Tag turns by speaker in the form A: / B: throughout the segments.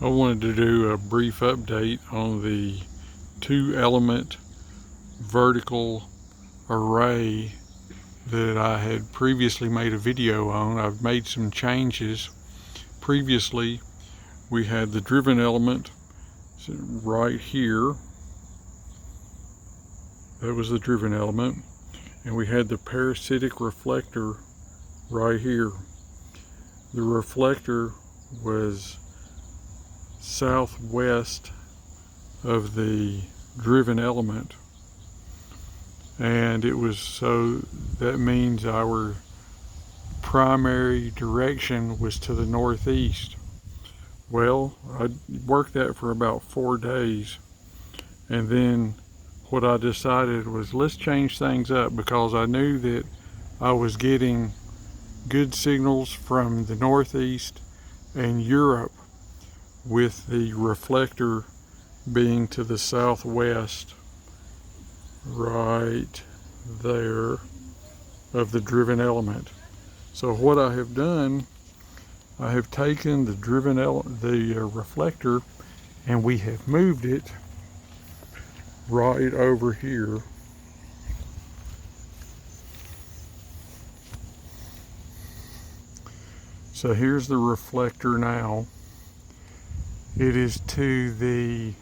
A: I wanted to do a brief update on the 2-element vertical array that I had previously made a video on. I've made some changes. Previously, we had the driven element right here. That was the driven element. And we had the parasitic reflector right here. The reflector was southwest of the driven element, and so that means our primary direction was to the northeast. Well, I worked that for about 4 days, and then what I decided was, let's change things up, because I knew that I was getting good signals from the northeast and Europe, with the reflector being to the southwest right there of the driven element. So what I have done, I have taken the reflector, and we have moved it right over here. So here's the reflector now. It is to the,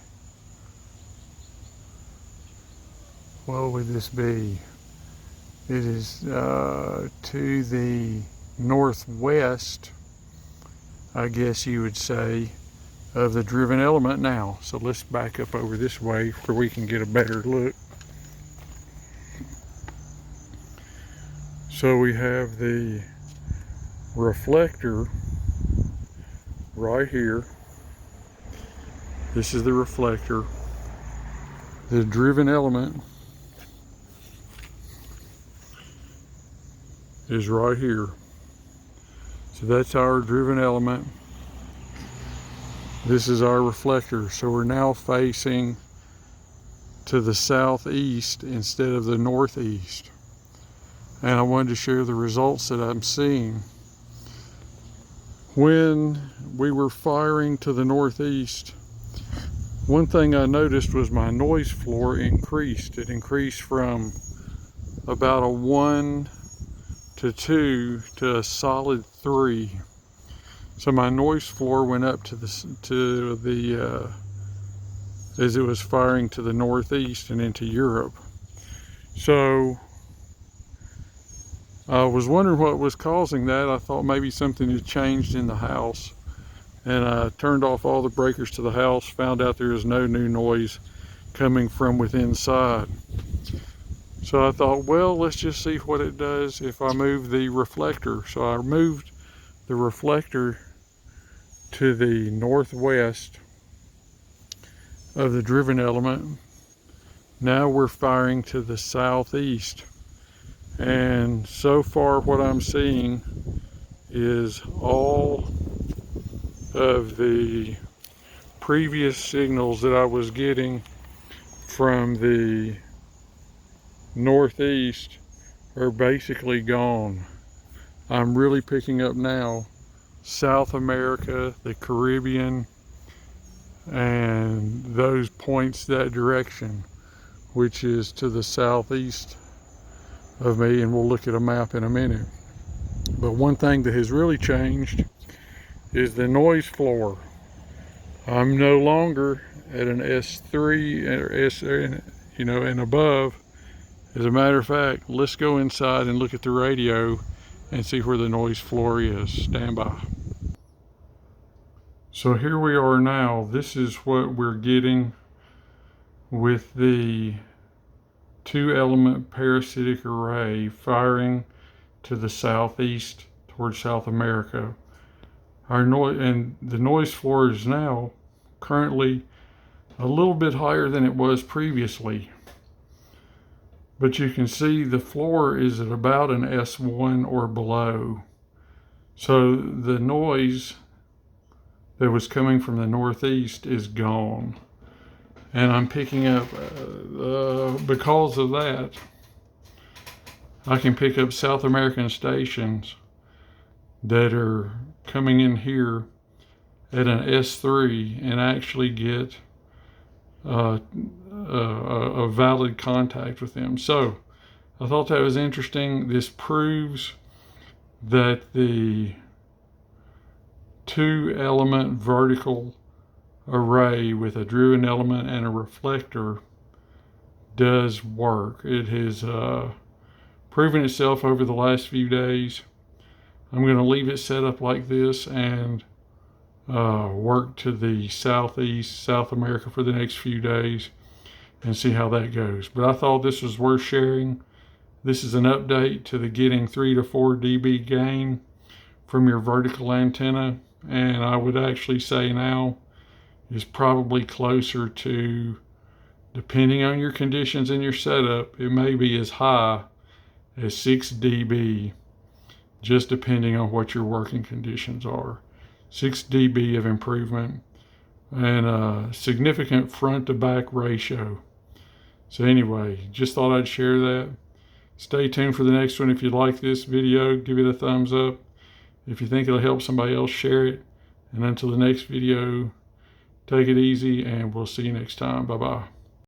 A: what would this be? It is to the northwest, I guess you would say, of the driven element now. So let's back up over this way where we can get a better look. So we have the reflector right here. This is the reflector. The driven element is right here. So that's our driven element. This is our reflector. So we're now facing to the southeast instead of the northeast. And I wanted to share the results that I'm seeing. When we were firing to the northeast, one thing I noticed was my noise floor increased. It increased from about a 1 to 2 to a solid 3. So my noise floor went up to the as it was firing to the northeast and into Europe. So I was wondering what was causing that. I thought maybe something had changed in the house. And I turned off all the breakers to the house, found out there was no new noise coming from within inside. So I thought, well, let's just see what it does if I move the reflector. So I moved the reflector to the northwest of the driven element. Now we're firing to the southeast. And so far what I'm seeing is all of the previous signals that I was getting from the northeast are basically gone. I'm really picking up now South America, the Caribbean, and those points that direction, which is to the southeast of me, and we'll look at a map in a minute. But one thing that has really changed is the noise floor. I'm no longer at an S3 or S, and above. As a matter of fact, let's go inside and look at the radio and see where the noise floor is. Stand by. So here we are now. This is what we're getting with the 2-element parasitic array firing to the southeast towards South America. Our noise, and the noise floor is now currently a little bit higher than it was previously. But you can see the floor is at about an S1 or below. So the noise that was coming from the northeast is gone. And I'm picking up, because of that, I can pick up South American stations that are coming in here at an S3 and actually get a valid contact with them. So I thought that was interesting. This proves that the 2-element vertical array with a driven element and a reflector does work. It has proven itself over the last few days. I'm going to leave it set up like this and work to the southeast, South America for the next few days and see how that goes. But I thought this was worth sharing. This is an update to the getting 3 to 4 dB gain from your vertical antenna, and I would actually say now is probably closer to, depending on your conditions and your setup, it may be as high as 6 dB, just depending on what your working conditions are. 6 dB of improvement and a significant front to back ratio. So anyway, just thought I'd share that. Stay tuned for the next one. If you like this video, give it a thumbs up. If you think it'll help somebody else, share it. And until the next video, take it easy and we'll see you next time. Bye-bye.